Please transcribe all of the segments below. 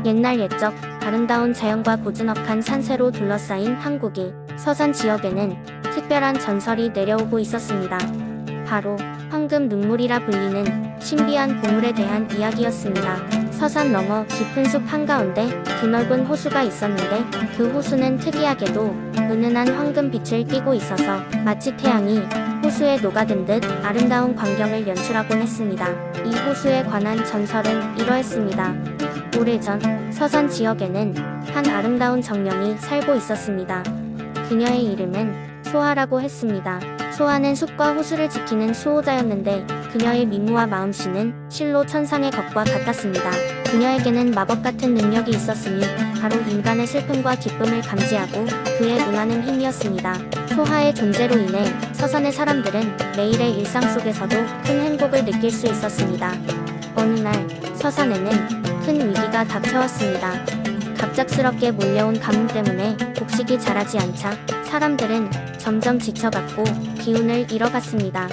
옛날 옛적 아름다운 자연과 고즈넉한 산세로 둘러싸인 한국의 서산 지역에는 특별한 전설이 내려오고 있었습니다. 바로 황금 눈물이라 불리는 신비한 보물에 대한 이야기였습니다. 서산 너머 깊은 숲 한가운데 드넓은 호수가 있었는데 그 호수는 특이하게도 은은한 황금빛을 띠고 있어서 마치 태양이 호수에 녹아든 듯 아름다운 광경을 연출하곤 했습니다. 이 호수에 관한 전설은 이러했습니다. 오래전 서산 지역에는 한 아름다운 정령이 살고 있었습니다. 그녀의 이름은 소하라고 했습니다. 소하는 숲과 호수를 지키는 수호자였는데 그녀의 미모와 마음씨는 실로 천상의 것과 같았습니다. 그녀에게는 마법 같은 능력이 있었으니 바로 인간의 슬픔과 기쁨을 감지하고 그에 응하는 힘이었습니다. 소하의 존재로 인해 서산의 사람들은 매일의 일상 속에서도 큰 행복을 느낄 수 있었습니다. 어느 날 서산에는 큰 위기가 닥쳐왔습니다. 갑작스럽게 몰려온 가뭄 때문에 곡식이 자라지 않자 사람들은 점점 지쳐갔고 기운을 잃어갔습니다.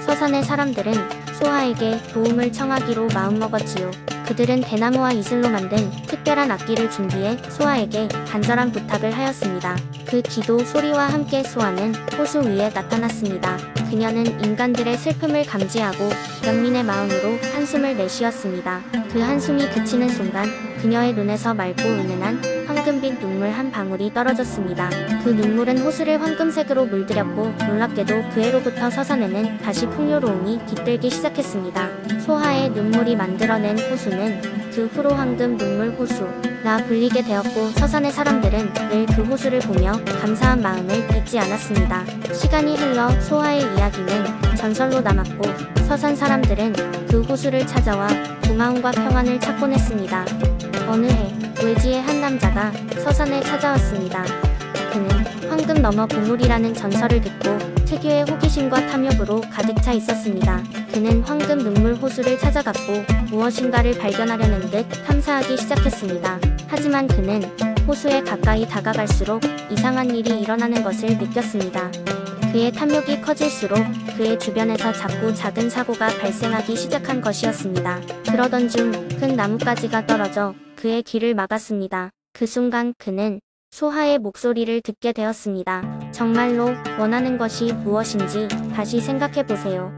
서산의 사람들은 소하에게 도움을 청하기로 마음먹었지요. 그들은 대나무와 이슬로 만든 특별한 악기를 준비해 소하에게 간절한 부탁을 하였습니다. 그 기도 소리와 함께 소하는 호수 위에 나타났습니다. 그녀는 인간들의 슬픔을 감지하고 연민의 마음으로 한숨을 내쉬었습니다. 그 한숨이 그치는 순간 그녀의 눈에서 맑고 은은한 황금빛 눈물 한 방울이 떨어졌습니다. 그 눈물은 호수를 황금색으로 물들였고 놀랍게도 그 해로부터 서산에는 다시 풍요로움이 깃들기 시작했습니다. 소하의 눈물이 만들어낸 호수는 그 후로 황금 눈물 호수라 불리게 되었고 서산의 사람들은 늘 그 호수를 보며 감사한 마음을 잊지 않았습니다. 시간이 흘러 소하의 이야기는 전설로 남았고 서산 사람들은 그 호수를 찾아와 고마움과 평안을 찾곤 했습니다. 어느 해 외지의 한 남자가 서산에 찾아왔습니다. 그는 황금 너머 보물이라는 전설을 듣고 특유의 호기심과 탐욕으로 가득 차 있었습니다. 그는 황금 눈물 호수를 찾아갔고 무엇인가를 발견하려는 듯 탐사하기 시작했습니다. 하지만 그는 호수에 가까이 다가갈수록 이상한 일이 일어나는 것을 느꼈습니다. 그의 탐욕이 커질수록 그의 주변에서 자꾸 작은 사고가 발생하기 시작한 것이었습니다. 그러던 중 큰 나뭇가지가 떨어져 그의 길을 막았습니다. 그 순간 그는 소하의 목소리를 듣게 되었습니다. 정말로 원하는 것이 무엇인지 다시 생각해보세요.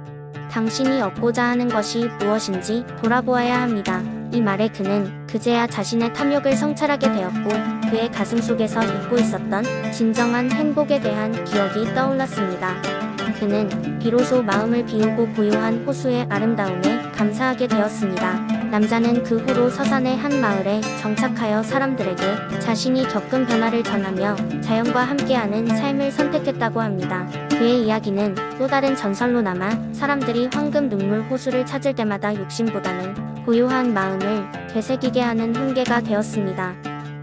당신이 얻고자 하는 것이 무엇인지 돌아보아야 합니다. 이 말에 그는 그제야 자신의 탐욕을 성찰하게 되었고 그의 가슴 속에서 잊고 있었던 진정한 행복에 대한 기억이 떠올랐습니다. 그는 비로소 마음을 비우고 고요한 호수의 아름다움에 감사하게 되었습니다. 남자는 그 후로 서산의 한 마을에 정착하여 사람들에게 자신이 겪은 변화를 전하며 자연과 함께하는 삶을 선택했다고 합니다. 그의 이야기는 또 다른 전설로 남아 사람들이 황금 눈물 호수를 찾을 때마다 욕심보다는 고요한 마음을 되새기게 하는 훈계가 되었습니다.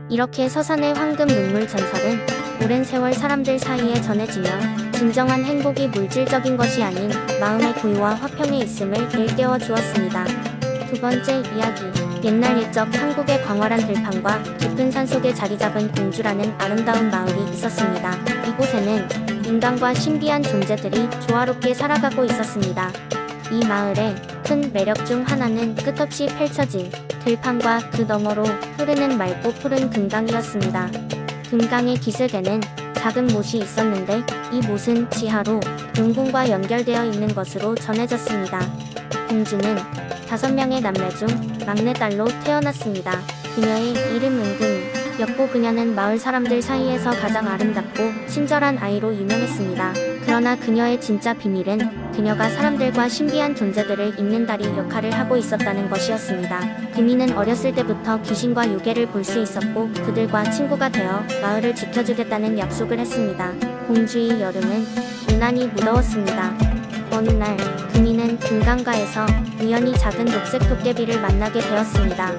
이렇게 서산의 황금 눈물 전설은 오랜 세월 사람들 사이에 전해지며 진정한 행복이 물질적인 것이 아닌 마음의 고요와 화평에 있음을 일깨워 주었습니다. 두 번째 이야기. 옛날 옛적 한국의 광활한 들판과 깊은 산속에 자리잡은 공주라는 아름다운 마을이 있었습니다. 이곳에는 인간과 신비한 존재들이 조화롭게 살아가고 있었습니다. 이 마을의 큰 매력 중 하나는 끝없이 펼쳐진 들판과 그 너머로 흐르는 맑고 푸른 금강이었습니다. 금강의 기슭에는 작은 못이 있었는데 이 못은 지하로 용궁과 연결되어 있는 것으로 전해졌습니다. 공주는 5명의 남매 중 막내딸로 태어났습니다. 그녀의 이름 은근이였고 그녀는 마을 사람들 사이에서 가장 아름답고 친절한 아이로 유명했습니다. 그러나 그녀의 진짜 비밀은 그녀가 사람들과 신비한 존재들을 잇는다리 역할을 하고 있었다는 것이었습니다. 금이는 어렸을 때부터 귀신과 요괴를 볼 수 있었고 그들과 친구가 되어 마을을 지켜주겠다는 약속을 했습니다. 공주의 여름은 유난히 무더웠습니다. 어느 날 금이는 금강가에서 우연히 작은 녹색 도깨비를 만나게 되었습니다.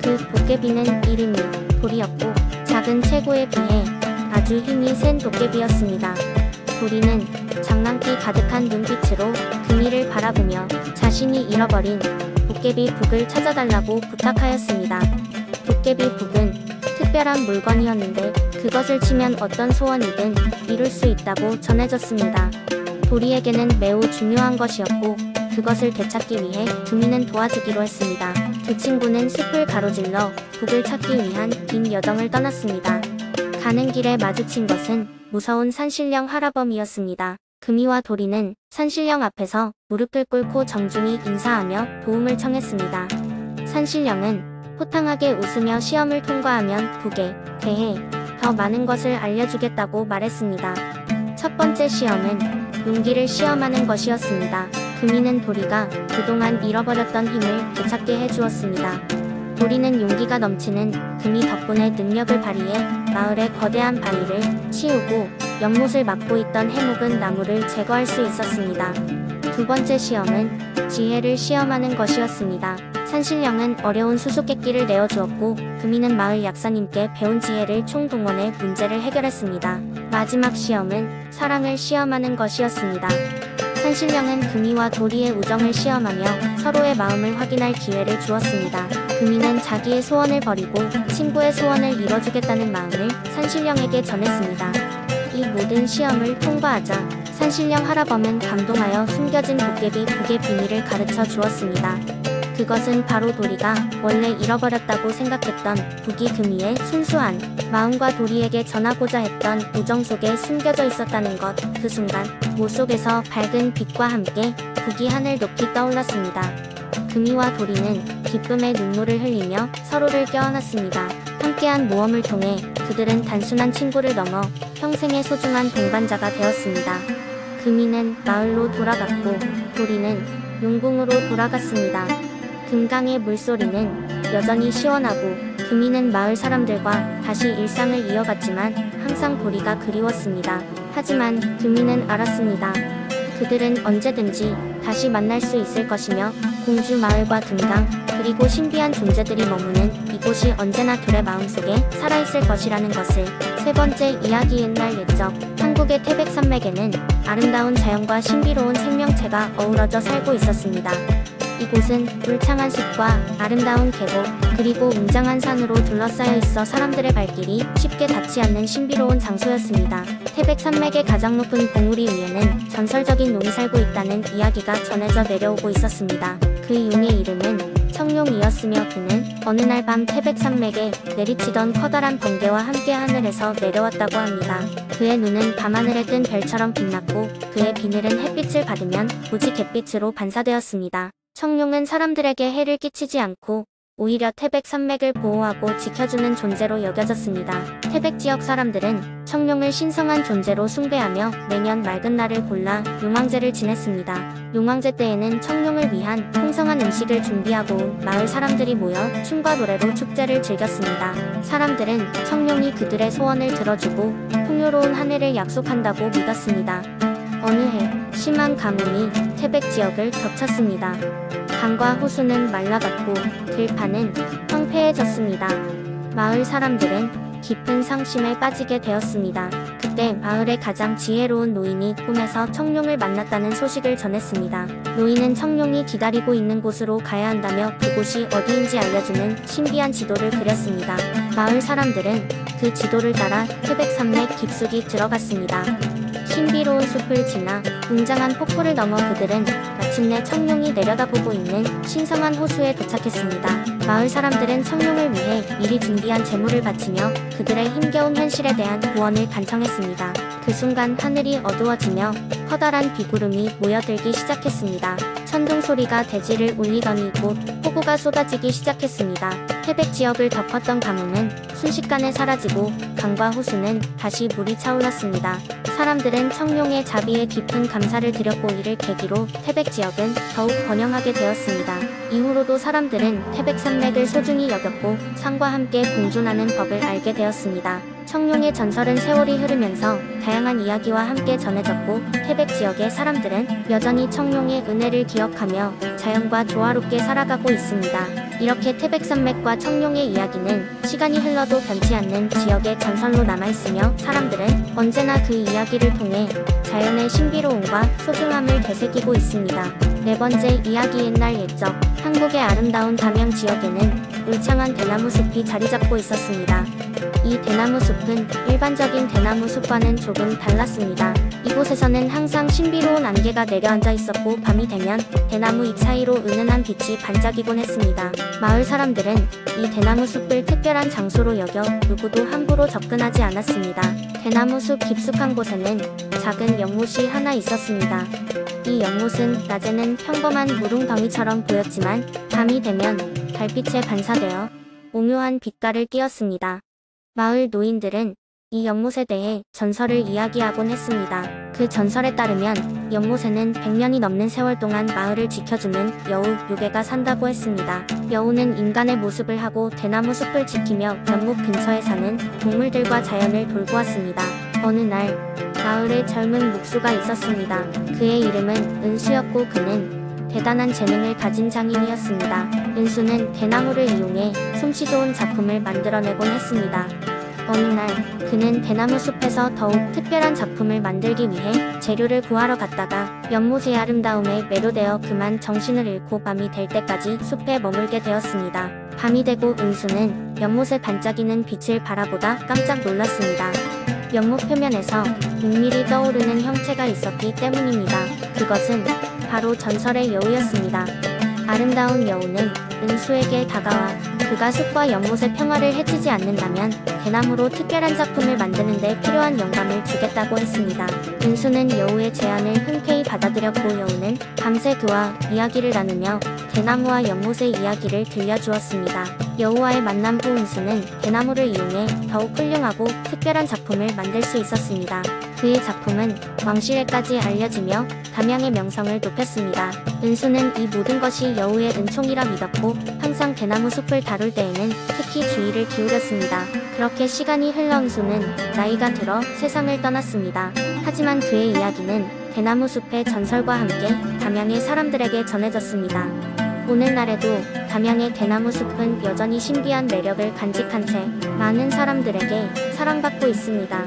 그 도깨비는 이름이 도리였고 작은 체구에 비해 아주 힘이 센 도깨비였습니다. 도리는 장난기 가득한 눈빛으로 금이를 바라보며 자신이 잃어버린 도깨비 북을 찾아달라고 부탁하였습니다. 도깨비 북은 특별한 물건이었는데 그것을 치면 어떤 소원이든 이룰 수 있다고 전해졌습니다. 도리에게는 매우 중요한 것이었고 그것을 되찾기 위해 금이는 도와주기로 했습니다. 두 친구는 숲을 가로질러 북을 찾기 위한 긴 여정을 떠났습니다. 가는 길에 마주친 것은 무서운 산신령 할아범이었습니다. 금이와 도리는 산신령 앞에서 무릎을 꿇고 정중히 인사하며 도움을 청했습니다. 산신령은 호탕하게 웃으며 시험을 통과하면 북에 대해 더 많은 것을 알려주겠다고 말했습니다. 첫 번째 시험은 용기를 시험하는 것이었습니다. 금이는 도리가 그동안 잃어버렸던 힘을 되찾게 해주었습니다. 도리는 용기가 넘치는 금이 덕분에 능력을 발휘해 마을의 거대한 바위를 치우고 연못을 막고 있던 해묵은 나무를 제거할 수 있었습니다. 두 번째 시험은 지혜를 시험하는 것이었습니다. 산신령은 어려운 수수께끼를 내어주었고 금이는 마을 약사님께 배운 지혜를 총동원해 문제를 해결했습니다. 마지막 시험은 사랑을 시험하는 것이었습니다. 산신령은 금이와 도리의 우정을 시험하며 서로의 마음을 확인할 기회를 주었습니다. 금이는 자기의 소원을 버리고 친구의 소원을 이뤄주겠다는 마음을 산신령에게 전했습니다. 이 모든 시험을 통과하자 산신령 할아범은 감동하여 숨겨진 도깨비 북의 비밀을 가르쳐 주었습니다. 그것은 바로 도리가 원래 잃어버렸다고 생각했던 북이 금이의 순수한 마음과 도리에게 전하고자 했던 우정 속에 숨겨져 있었다는 것. 그 순간 모 속에서 밝은 빛과 함께 북이 하늘 높이 떠올랐습니다. 금이와 도리는 기쁨의 눈물을 흘리며 서로를 껴안았습니다. 함께한 모험을 통해 그들은 단순한 친구를 넘어 평생의 소중한 동반자가 되었습니다. 금이는 마을로 돌아갔고 도리는 용궁으로 돌아갔습니다. 금강의 물소리는 여전히 시원하고 금이는 마을 사람들과 다시 일상을 이어갔지만 항상 도리가 그리웠습니다. 하지만 금이는 알았습니다. 그들은 언제든지 다시 만날 수 있을 것이며 공주 마을과 금강 그리고 신비한 존재들이 머무는 이곳이 언제나 둘의 마음속에 살아있을 것이라는 것을. 세 번째 이야기. 옛날 옛적 한국의 태백산맥에는 아름다운 자연과 신비로운 생명체가 어우러져 살고 있었습니다. 이곳은 울창한 숲과 아름다운 계곡 그리고 웅장한 산으로 둘러싸여 있어 사람들의 발길이 쉽게 닿지 않는 신비로운 장소였습니다. 태백산맥의 가장 높은 봉우리 위에는 전설적인 용이 살고 있다는 이야기가 전해져 내려오고 있었습니다. 그 용의 이름은 청룡이었으며 그는 어느 날 밤 태백산맥에 내리치던 커다란 번개와 함께 하늘에서 내려왔다고 합니다. 그의 눈은 밤하늘에 뜬 별처럼 빛났고 그의 비늘은 햇빛을 받으면 무지 갯빛으로 반사되었습니다. 청룡은 사람들에게 해를 끼치지 않고 오히려 태백산맥을 보호하고 지켜주는 존재로 여겨졌습니다. 태백 지역 사람들은 청룡을 신성한 존재로 숭배하며 매년 맑은 날을 골라 용왕제를 지냈습니다. 용왕제 때에는 청룡을 위한 풍성한 음식을 준비하고 온 마을 사람들이 모여 춤과 노래로 축제를 즐겼습니다. 사람들은 청룡이 그들의 소원을 들어주고 풍요로운 한 해를 약속한다고 믿었습니다. 어느 해 심한 가뭄이 태백 지역을 덮쳤습니다. 강과 호수는 말라갔고 들판은 황폐해졌습니다. 마을 사람들은 깊은 상심에 빠지게 되었습니다. 그때 마을의 가장 지혜로운 노인이 꿈에서 청룡을 만났다는 소식을 전했습니다. 노인은 청룡이 기다리고 있는 곳으로 가야 한다며 그곳이 어디인지 알려주는 신비한 지도를 그렸습니다. 마을 사람들은 그 지도를 따라 태백산맥 깊숙이 들어갔습니다. 신비로운 숲을 지나 웅장한 폭포를 넘어 그들은 마침내 청룡이 내려다보고 있는 신성한 호수에 도착했습니다. 마을 사람들은 청룡을 위해 미리 준비한 제물을 바치며 그들의 힘겨운 현실에 대한 구원을 간청했습니다. 그 순간 하늘이 어두워지며 커다란 비구름이 모여들기 시작했습니다. 천둥 소리가 대지를 울리더니 곧 폭우가 쏟아지기 시작했습니다. 태백 지역을 덮었던 가뭄은 순식간에 사라지고 강과 호수는 다시 물이 차올랐습니다. 사람들은 청룡의 자비에 깊은 감사를 드렸고 이를 계기로 태백 지역은 더욱 번영하게 되었습니다. 이후로도 사람들은 태백산맥을 소중히 여겼고 산과 함께 공존하는 법을 알게 되었습니다. 청룡의 전설은 세월이 흐르면서 다양한 이야기와 함께 전해졌고 태백 지역의 사람들은 여전히 청룡의 은혜를 기억하며 자연과 조화롭게 살아가고 있습니다. 이렇게 태백산맥과 청룡의 이야기는 시간이 흘러도 변치 않는 지역의 전설로 남아있으며 사람들은 언제나 그 이야기를 통해 자연의 신비로움과 소중함을 되새기고 있습니다. 네 번째 이야기. 옛날 옛적 한국의 아름다운 담양 지역에는 울창한 대나무 숲이 자리잡고 있었습니다. 이 대나무 숲은 일반적인 대나무 숲과는 조금 달랐습니다. 이곳에서는 항상 신비로운 안개가 내려앉아 있었고 밤이 되면 대나무 잎 사이로 은은한 빛이 반짝이곤 했습니다. 마을 사람들은 이 대나무 숲을 특별한 장소로 여겨 누구도 함부로 접근하지 않았습니다. 대나무 숲 깊숙한 곳에는 작은 연못이 하나 있었습니다. 이 연못은 낮에는 평범한 물웅덩이처럼 보였지만 밤이 되면 달빛에 반사되어 오묘한 빛깔을 띠었습니다. 마을 노인들은 이 연못에 대해 전설을 이야기하곤 했습니다. 그 전설에 따르면 연못에는 100년이 넘는 세월 동안 마을을 지켜주는 여우 요괴가 산다고 했습니다. 여우는 인간의 모습을 하고 대나무 숲을 지키며 연못 근처에 사는 동물들과 자연을 돌보았습니다. 어느 날 마을에 젊은 목수가 있었습니다. 그의 이름은 은수였고 그는 대단한 재능을 가진 장인이었습니다. 은수는 대나무를 이용해 솜씨 좋은 작품을 만들어내곤 했습니다. 어느 날 그는 대나무 숲에서 더욱 특별한 작품을 만들기 위해 재료를 구하러 갔다가 연못의 아름다움에 매료되어 그만 정신을 잃고 밤이 될 때까지 숲에 머물게 되었습니다. 밤이 되고 은수는 연못에 반짝이는 빛을 바라보다 깜짝 놀랐습니다. 연못 표면에서 은밀히 떠오르는 형체가 있었기 때문입니다. 그것은 바로 전설의 여우였습니다. 아름다운 여우는 은수에게 다가와 그가 숲과 연못의 평화를 해치지 않는다면 대나무로 특별한 작품을 만드는 데 필요한 영감을 주겠다고 했습니다. 은수는 여우의 제안을 흔쾌히 받아들였고 여우는 밤새 그와 이야기를 나누며 대나무와 연못의 이야기를 들려주었습니다. 여우와의 만남 후 은수는 대나무를 이용해 더욱 훌륭하고 특별한 작품을 만들 수 있었습니다. 그의 작품은 왕실에까지 알려지며 담양의 명성을 높였습니다. 은수는 이 모든 것이 여우의 은총이라 믿었고 항상 대나무 숲을 다룰 때에는 특히 주의를 기울였습니다. 그렇게 시간이 흘러 은수는 나이가 들어 세상을 떠났습니다. 하지만 그의 이야기는 대나무 숲의 전설과 함께 담양의 사람들에게 전해졌습니다. 오늘날에도 담양의 대나무 숲은 여전히 신비한 매력을 간직한 채 많은 사람들에게 사랑받고 있습니다.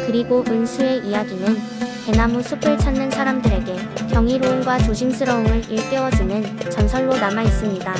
그리고 은수의 이야기는 대나무 숲을 찾는 사람들에게 경이로움과 조심스러움을 일깨워주는 전설로 남아 있습니다.